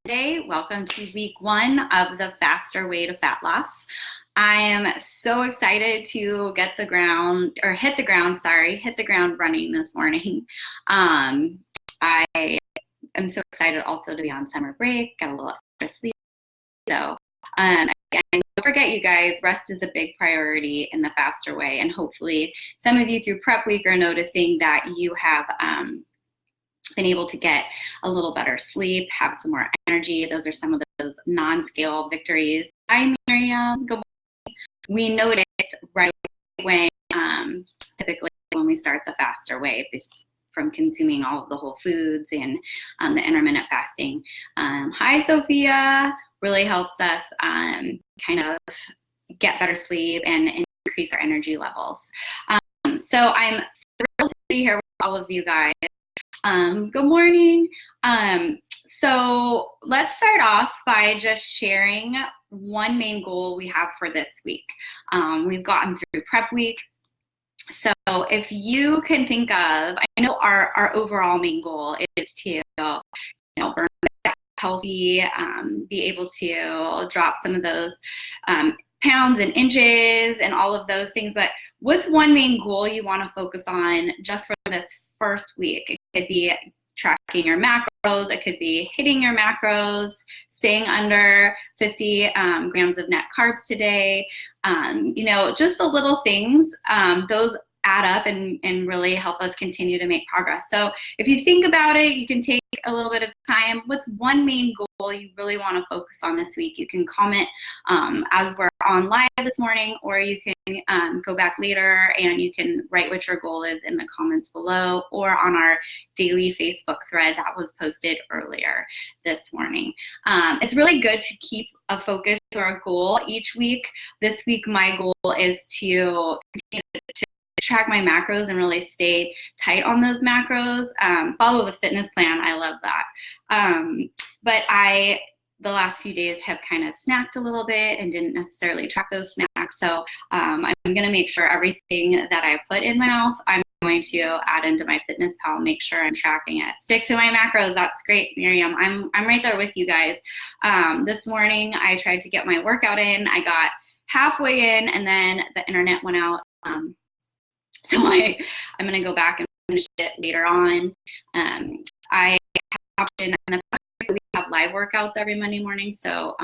Monday. Welcome to week 1 of the Faster Way to Fat Loss. I am so excited to hit the ground running this morning. I am so excited also to be on summer break, got a little extra sleep. So again, don't forget, you guys, rest is a big priority in the Faster Way. And hopefully some of you through prep week are noticing that you have been able to get a little better sleep, have some more energy. Those are some of those non-scale victories. Hi, Miriam. Good morning. We notice right away when typically when we start the Faster Way, from consuming all of the whole foods and the intermittent fasting. Hi, Sophia. Really helps us kind of get better sleep and increase our energy levels. So I'm thrilled to be here with all of you guys. Good morning. So let's start off by just sharing one main goal we have for this week. We've gotten through prep week. So if you can think of, I know our overall main goal is to, burn healthy, be able to drop some of those pounds and inches and all of those things. But what's one main goal you want to focus on just for this first week? It could be tracking your macros. It could be hitting your macros, staying under 50 grams of net carbs today. Just the little things, those add up and really help us continue to make progress. So if you think about it, you can take a little bit of time. What's one main goal you really want to focus on this week? You can comment as we're on live this morning, or you can go back later and you can write what your goal is in the comments below or on our daily Facebook thread that was posted earlier this morning. It's really good to keep a focus or a goal each week. This week, my goal is to continue to track my macros and really stay tight on those macros. Follow the fitness plan. I love that. But the last few days have kind of snacked a little bit and didn't necessarily track those snacks. So I'm going to make sure everything that I put in my mouth, I'm going to add into my fitness pal, make sure I'm tracking it. Stick to my macros. That's great, Miriam. I'm right there with you guys. This morning, I tried to get my workout in. I got halfway in and then the internet went out. So I'm going to go back and finish it later on. I have option and we have live workouts every Monday morning. So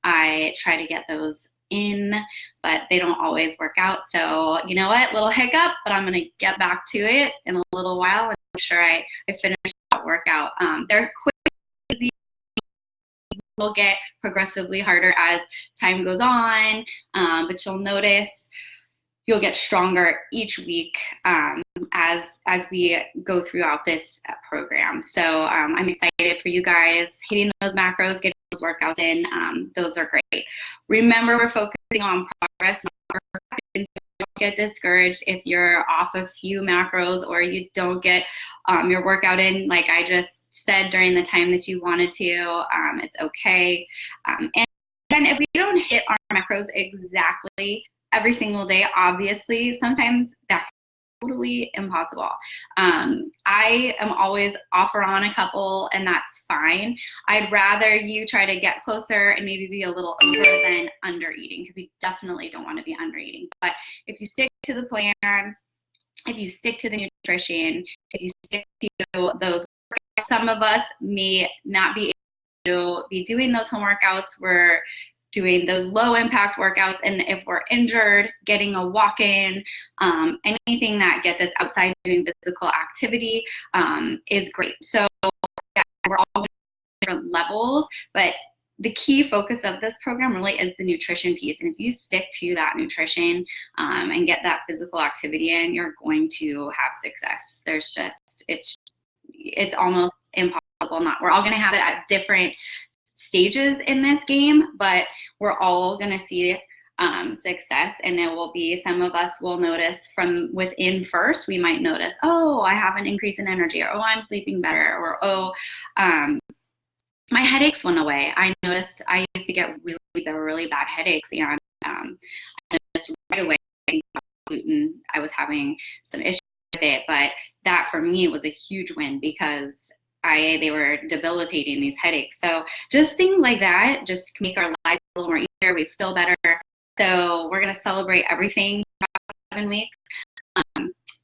I try to get those in, but they don't always work out. So you know what, little hiccup, but I'm going to get back to it in a little while and make sure I finish that workout. They're quick, easy, will get progressively harder as time goes on, but you'll notice you'll get stronger each week as we go throughout this program. So I'm excited for you guys hitting those macros, getting those workouts in. Those are great. Remember, we're focusing on progress, not perfection. So don't get discouraged if you're off a few macros or you don't get your workout in like I just said during the time that you wanted to. It's okay. And if we don't hit our macros exactly every single day, obviously, sometimes that's totally impossible. I am always off or on a couple, and that's fine. I'd rather you try to get closer and maybe be a little over than under eating, because we definitely don't want to be under eating. But if you stick to the plan, if you stick to the nutrition, if you stick to those workouts, some of us may not be able to be doing those home workouts. We're doing those low impact workouts, and if we're injured, getting a walk-in, anything that gets us outside doing physical activity is great. So yeah, we're all at different levels, but the key focus of this program really is the nutrition piece. And if you stick to that nutrition and get that physical activity in, you're going to have success. It's almost impossible not. We're all going to have it at different stages in this game, but we're all going to see success, and it will be, some of us will notice from within first. We might notice, oh, I have an increase in energy, or oh, I'm sleeping better, or oh, my headaches went away. I noticed I used to get really bad headaches, and I noticed right away gluten. I was having some issues with it, but that for me was a huge win, because they were debilitating, these headaches. So just things like that just make our lives a little more easier. We feel better. So we're going to celebrate everything for 7 weeks.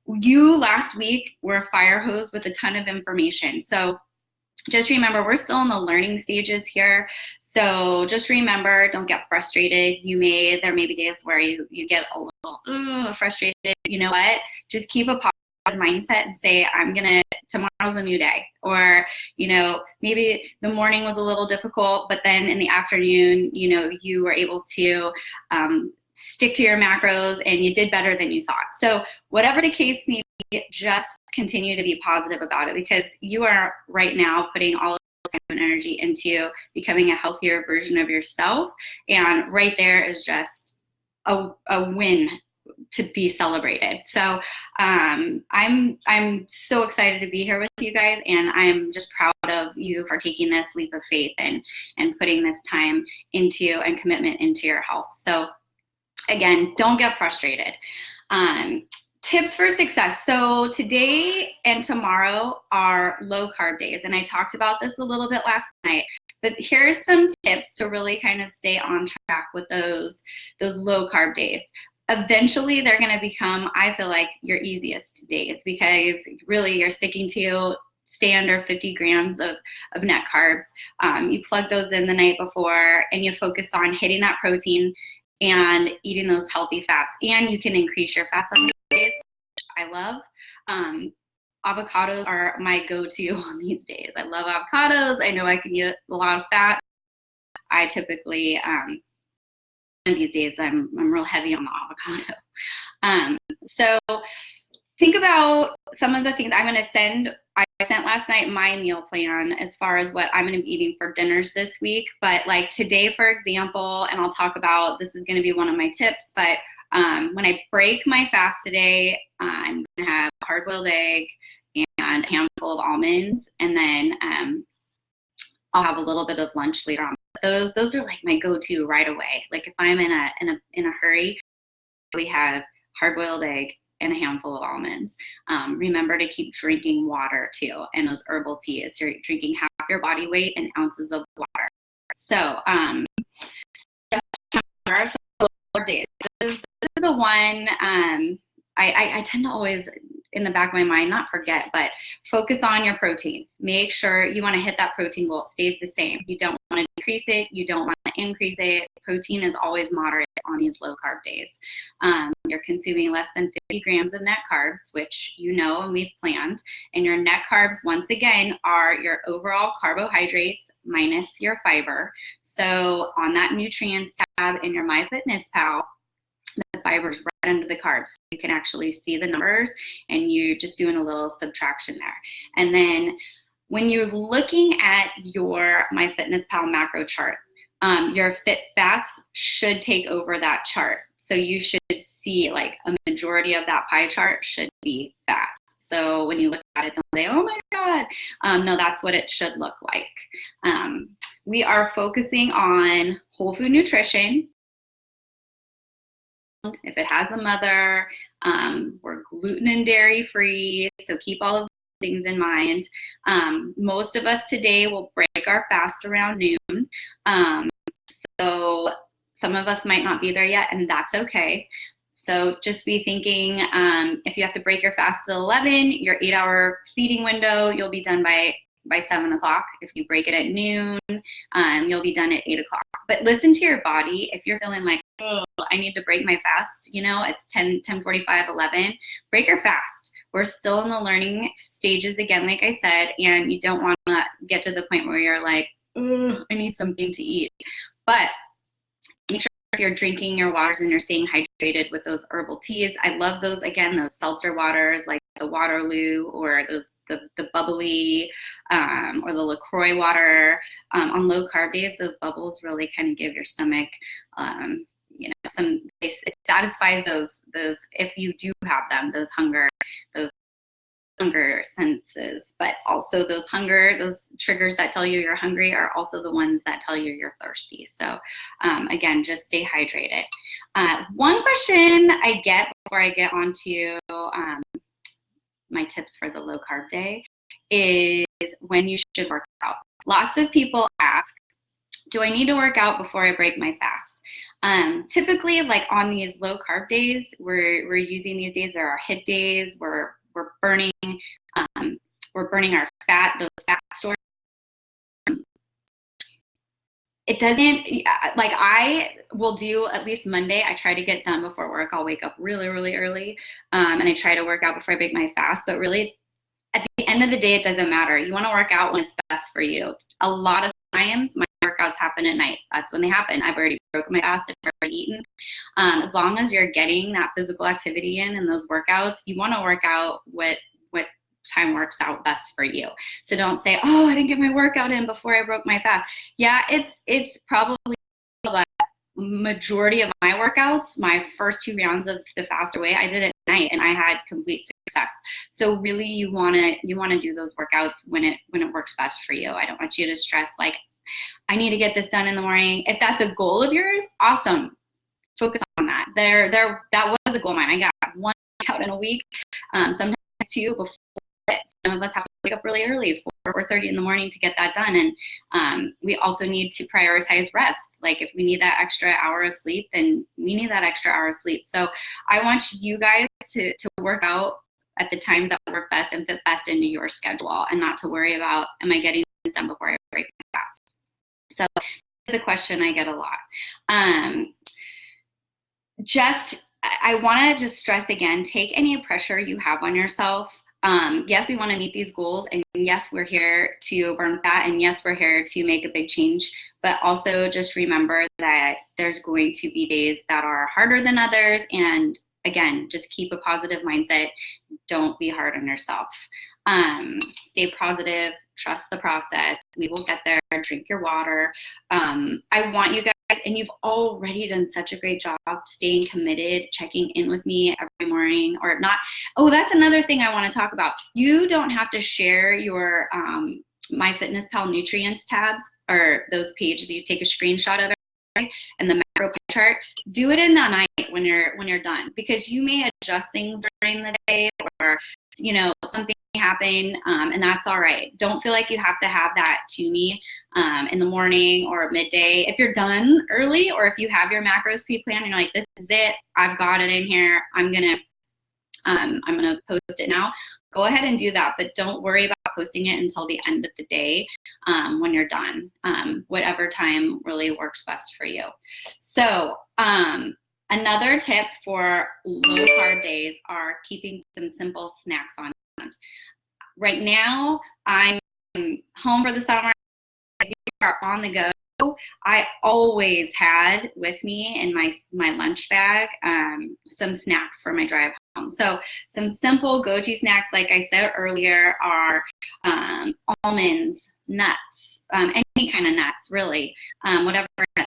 You last week were fire hosed with a ton of information. So just remember, we're still in the learning stages here. So just remember, don't get frustrated. There may be days where you get a little frustrated. You know what? Just keep a positive mindset and say, tomorrow's a new day. Or, maybe the morning was a little difficult, but then in the afternoon, you were able to stick to your macros and you did better than you thought. So whatever the case may be, just continue to be positive about it, because you are right now putting all of this time and energy into becoming a healthier version of yourself. And right there is just a win to be celebrated. So I'm so excited to be here with you guys, and I'm just proud of you for taking this leap of faith and putting this time into and commitment into your health. So again, don't get frustrated. Tips for success. So today and tomorrow are low carb days, and I talked about this a little bit last night, but here's some tips to really kind of stay on track with those low carb days. Eventually they're going to become, I feel like, your easiest days, because really you're sticking to stay under 50 grams of net carbs. You plug those in the night before and you focus on hitting that protein and eating those healthy fats. And you can increase your fats on these days, which I love. Avocados are my go-to on these days. I love avocados. I know I can eat a lot of fat. I typically, these days, I'm real heavy on the avocado. So think about some of the things I'm going to send. I sent last night my meal plan as far as what I'm going to be eating for dinners this week. But like today, for example, and I'll talk about, this is going to be one of my tips, but when I break my fast today, I'm going to have a hard-boiled egg and a handful of almonds, and then I'll have a little bit of lunch later on. Those are like my go-to right away. Like if I'm in a hurry, we have hard-boiled egg and a handful of almonds. Remember to keep drinking water too, and those herbal teas. You're drinking half your body weight in ounces of water. So just days. This is the one I tend to always, in the back of my mind, not forget, but focus on your protein. Make sure you want to hit that protein goal. It stays the same. You don't want to decrease it. You don't want to increase it. Protein is always moderate on these low carb days. You're consuming less than 50 grams of net carbs, which and we've planned. And your net carbs, once again, are your overall carbohydrates minus your fiber. So on that nutrients tab in your MyFitnessPal, the fiber's right under the carbs. So you can actually see the numbers, and you're just doing a little subtraction there. And then when you're looking at your MyFitnessPal macro chart, your fit fats should take over that chart. So you should see like a majority of that pie chart should be fats. So when you look at it, don't say, oh my God. No, that's what it should look like. We are focusing on whole food nutrition. If it has a mother, we're gluten and dairy free. So keep all of those things in mind. Most of us today will break our fast around noon. So some of us might not be there yet, and that's okay. So just be thinking, if you have to break your fast at 11, your 8-hour feeding window, you'll be done by 7 o'clock. If you break it at noon, you'll be done at 8 o'clock. But listen to your body. If you're feeling like, oh, I need to break my fast, it's 10:45, 11, break your fast. We're still in the learning stages again, like I said, and you don't want to get to the point where you're like, oh, I need something to eat. But make sure if you're drinking your waters and you're staying hydrated with those herbal teas. I love those, again, those seltzer waters like the Waterloo, or those the bubbly or the LaCroix water. On low carb days, those bubbles really kind of give your stomach it satisfies those, if you do have them, those hunger senses. But also those triggers that tell you you're hungry are also the ones that tell you you're thirsty. So again, just stay hydrated. One question I get before I get onto my tips for the low carb day is when you should work out. Lots of people ask, do I need to work out before I break my fast? Typically, like on these low carb days, we're using these days are our HIIT days. We're burning our fat, those fat stores. It doesn't, like I will do at least Monday. I try to get done before work. I'll wake up really, really early, and I try to work out before I break my fast. But really, at the end of the day, it doesn't matter. You want to work out when it's best for you. A lot of times, my workouts happen at night. That's when they happen. I've already broken my fast. I've already eaten. As long as you're getting that physical activity in and those workouts, you want to work out what time works out best for you. So don't say, oh, I didn't get my workout in before I broke my fast. Yeah, it's probably the majority of my workouts, my first 2 rounds of the fast away, I did it at night and I had complete success. So really you want to do those workouts when it works best for you. I don't want you to stress like, I need to get this done in the morning. If that's a goal of yours, awesome. Focus on that. That was a goal of mine. I got 1 workout in a week, sometimes 2 before. Some of us have to wake up really early, 4:30 in the morning to get that done. And we also need to prioritize rest. Like if we need that extra hour of sleep, then we need that extra hour of sleep. So I want you guys to work out at the times that work best and fit best into your schedule and not to worry about, am I getting this done before I break my fast? So that's the question I get a lot. I want to just stress again, take any pressure you have on yourself. Yes, we want to meet these goals, and yes, we're here to burn fat, and yes, we're here to make a big change, but also just remember that there's going to be days that are harder than others, and again, just keep a positive mindset. Don't be hard on yourself. Stay positive, trust the process. We will get there. Drink your water. I want you guys, and you've already done such a great job staying committed, checking in with me every morning or not. Oh, that's another thing I want to talk about. You don't have to share your MyFitnessPal nutrients tabs or those pages. You take a screenshot of it and the macro pie chart. Do it in that night when you're done, because you may adjust things during the day or something happen, and that's all right. Don't feel like you have to have that to me in the morning or midday. If you're done early, or if you have your macros pre-planned and you're like, this is it, I've got it in here, I'm gonna post it now, go ahead and do that, but don't worry about posting it until the end of the day when you're done, whatever time really works best for you. So another tip for low carb days are keeping some simple snacks on hand. Right now, I'm home for the summer. If you are on the go, I always had with me in my lunch bag some snacks for my drive home. So some simple go-to snacks, like I said earlier, are almonds, nuts, any kind of nuts, really, whatever. I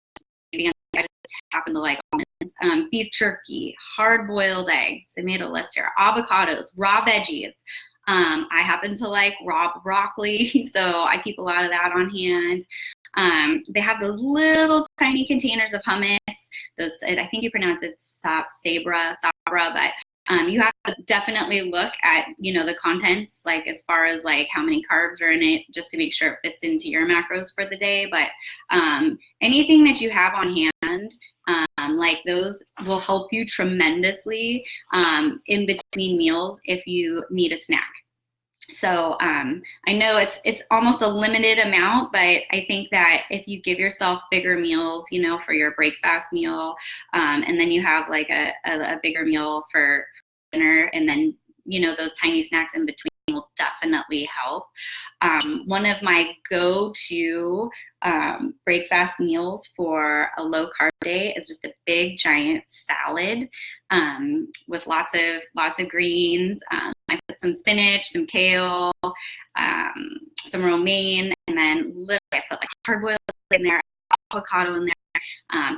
just happen to like almonds, beef jerky, hard-boiled eggs. I made a list here. Avocados, raw veggies. I happen to like raw broccoli, so I keep a lot of that on hand. They have those little tiny containers of hummus. Those, I think you pronounce it sabra, but you have to definitely look at, the contents, like as far as like how many carbs are in it, just to make sure it fits into your macros for the day. But anything that you have on hand, like those will help you tremendously in between meals if you need a snack. So I know it's almost a limited amount, but I think that if you give yourself bigger meals, for your breakfast meal, and then you have like a bigger meal for dinner, and then, those tiny snacks in between will definitely help. One of my go-to breakfast meals for a low carb day is just a big giant salad with lots of greens. I put some spinach, some kale, some romaine, and then literally I put like hard-boiled in there, avocado in there,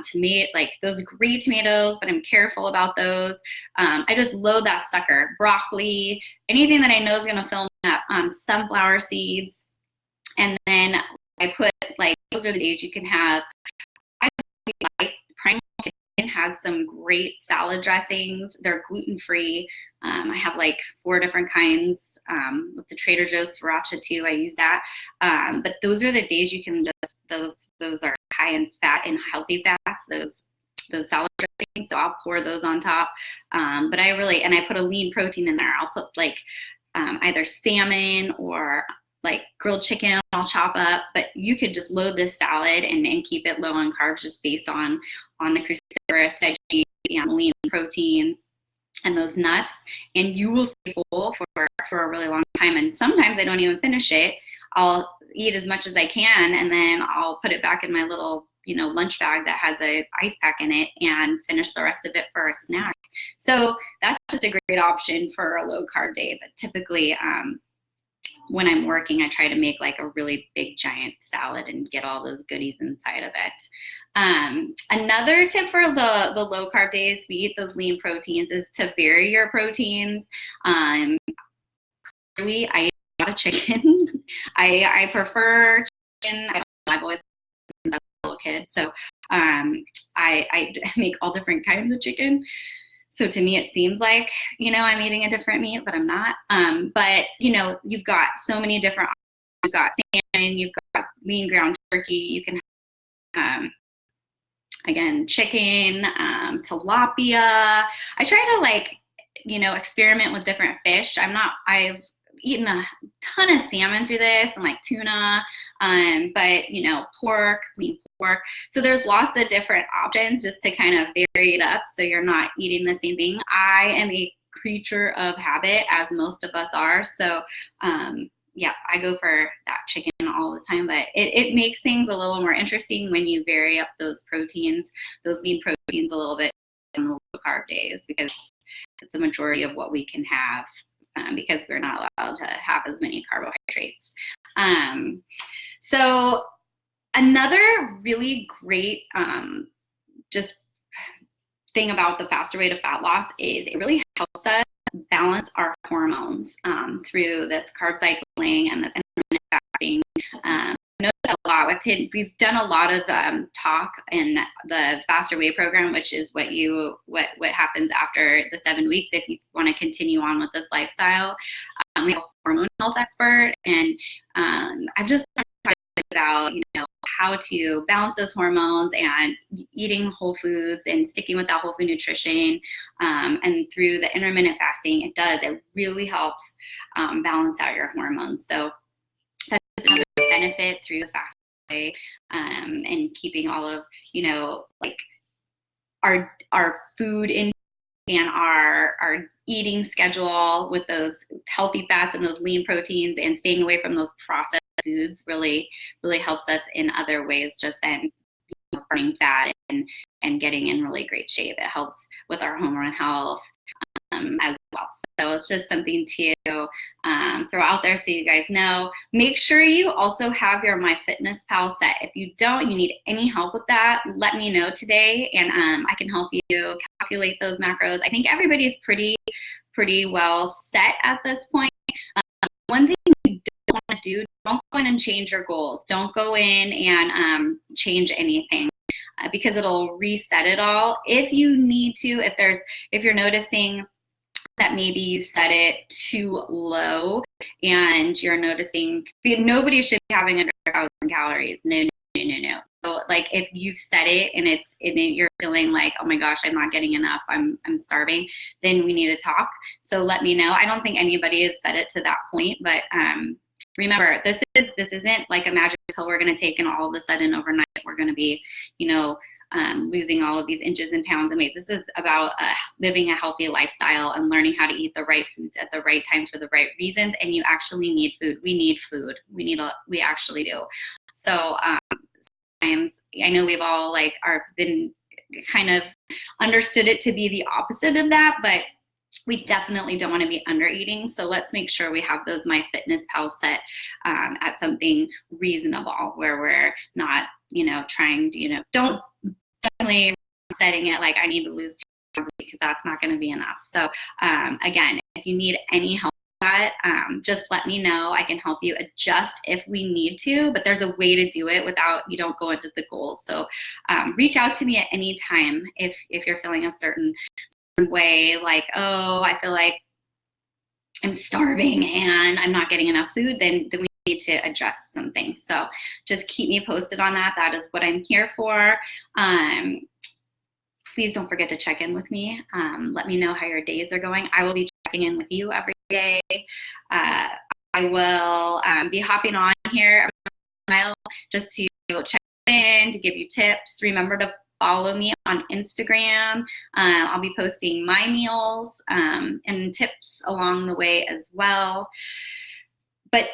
tomato, like those great tomatoes, but I'm careful about those. I just load that sucker, broccoli, anything that I know is gonna fill me up, sunflower seeds, and then I put, like, those are the days you can have. I like primal chicken has some great salad dressings. They're gluten-free. I have like 4 different kinds with the Trader Joe's sriracha too. I use that. But those are the days you can just, those are high in fat and healthy fats, those salad dressings. So I'll pour those on top. But I put a lean protein in there. I'll put like either salmon or like grilled chicken I'll chop up, but you could just load this salad and keep it low on carbs just based on the cruciferous veggie and lean protein and those nuts, and you will stay full for a really long time. And sometimes I don't even finish it. I'll eat as much as I can, and then I'll put it back in my little, lunch bag that has a ice pack in it and finish the rest of it for a snack. So that's just a great option for a low carb day. But typically, when I'm working, I try to make like a really big giant salad and get all those goodies inside of it. Another tip for the low carb days, we eat those lean proteins, is to vary your proteins. Really, I eat a lot of chicken. I prefer chicken. I've always been a little kid, so I make all different kinds of chicken. So to me, it seems like, I'm eating a different meat, but I'm not. But, you've got so many different options. You've got salmon, you've got lean ground turkey, you can have, again, chicken, tilapia. I try to experiment with different fish. I've eaten a ton of salmon through this and like tuna, but pork, lean pork. So there's lots of different options just to kind of vary it up so you're not eating the same thing. I am a creature of habit, as most of us are. So yeah, I go for that chicken all the time, but it makes things a little more interesting when you vary up those proteins, those lean proteins a little bit on the low carb days, because it's the majority of what we can have. Because we're not allowed to have as many carbohydrates. So another really great just thing about the faster way to fat loss is it really helps us balance our hormones through this carb cycling and the intermittent fasting. I noticed a lot. We've done a lot of talk in the Faster Way program, which is what happens after the 7 weeks if you want to continue on with this lifestyle. We have a hormone health expert, and I've just talked about how to balance those hormones and eating whole foods and sticking with that whole food nutrition. And through the intermittent fasting, it really helps balance out your hormones. So that's just another benefit through the fast way, and keeping all of like our food in and our eating schedule with those healthy fats and those lean proteins, and staying away from those processed foods really helps us in other ways, just then burning fat and getting in really great shape. It helps with our hormone health as well. So it's just something to throw out there so you guys know. Make sure you also have your MyFitnessPal set. If you don't, you need any help with that, let me know today, and I can help you calculate those macros. I think everybody's pretty well set at this point. One thing you don't want to do, don't go in and change your goals. Don't go in and change anything. Because it'll reset it all. If you need to, if you're noticing that maybe you set it too low and you're noticing, nobody should be having under 1,000 calories. No. So like if you've set it and you're feeling like, oh my gosh, I'm not getting enough, I'm starving, then we need to talk. So let me know. I don't think anybody has set it to that point, but remember, this isn't like a magic pill we're going to take and all of a sudden overnight we're going to be, losing all of these inches and pounds and weights. This is about living a healthy lifestyle and learning how to eat the right foods at the right times for the right reasons. And you actually need food. We need food. We actually do. So sometimes I know we've all been kind of understood it to be the opposite of that, but we definitely don't want to be under eating. So let's make sure we have those MyFitnessPal set at something reasonable where we're not, trying to, don't definitely setting it like I need to lose 2 pounds a week, because that's not going to be enough. So again, if you need any help that, just let me know. I can help you adjust if we need to, but there's a way to do it without you don't go into the goals. So reach out to me at any time if you're feeling a certain way, like, oh, I feel like I'm starving and I'm not getting enough food, then we need to adjust some things. So just keep me posted on that. That is what I'm here for. Please don't forget to check in with me. Let me know how your days are going. I will be checking in with you every day. I will be hopping on here just to check in, to give you tips. Remember to follow me on Instagram. I'll be posting my meals and tips along the way as well. But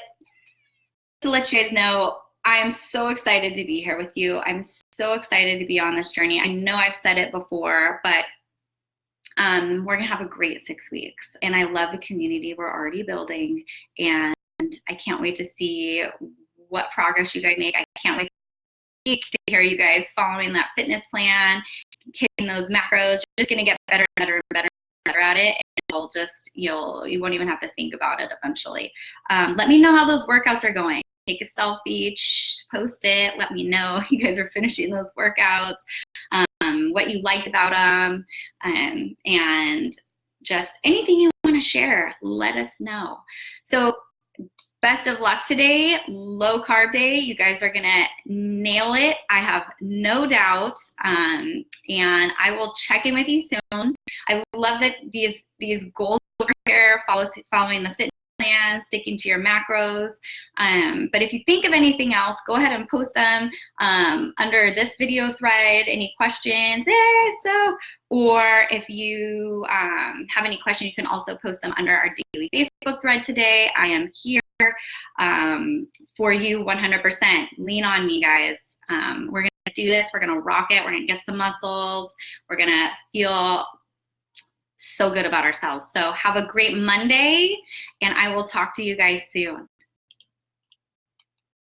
to let you guys know, I am so excited to be here with you. I'm so excited to be on this journey. I know I've said it before, but we're gonna have a great 6 weeks. And I love the community we're already building. And I can't wait to see what progress you guys make. I can't wait to hear you guys following that fitness plan, hitting those macros. You're just gonna get better and better and better and better at it. And you won't even have to think about it eventually. Let me know how those workouts are going. Take a selfie, post it, let me know you guys are finishing those workouts, what you liked about them, and just anything you want to share, let us know. So best of luck today, low carb day. You guys are gonna nail it. I have no doubt, and I will check in with you soon. I love that these goals over here, following the fitness plan, sticking to your macros. But if you think of anything else, go ahead and post them under this video thread. Any questions? Or if you have any questions, you can also post them under our daily Facebook thread today. I am here for you 100%. Lean on me, guys. We're gonna do this. We're gonna rock it. We're gonna get some muscles. We're gonna feel so good about ourselves. So have a great Monday, and I will talk to you guys soon.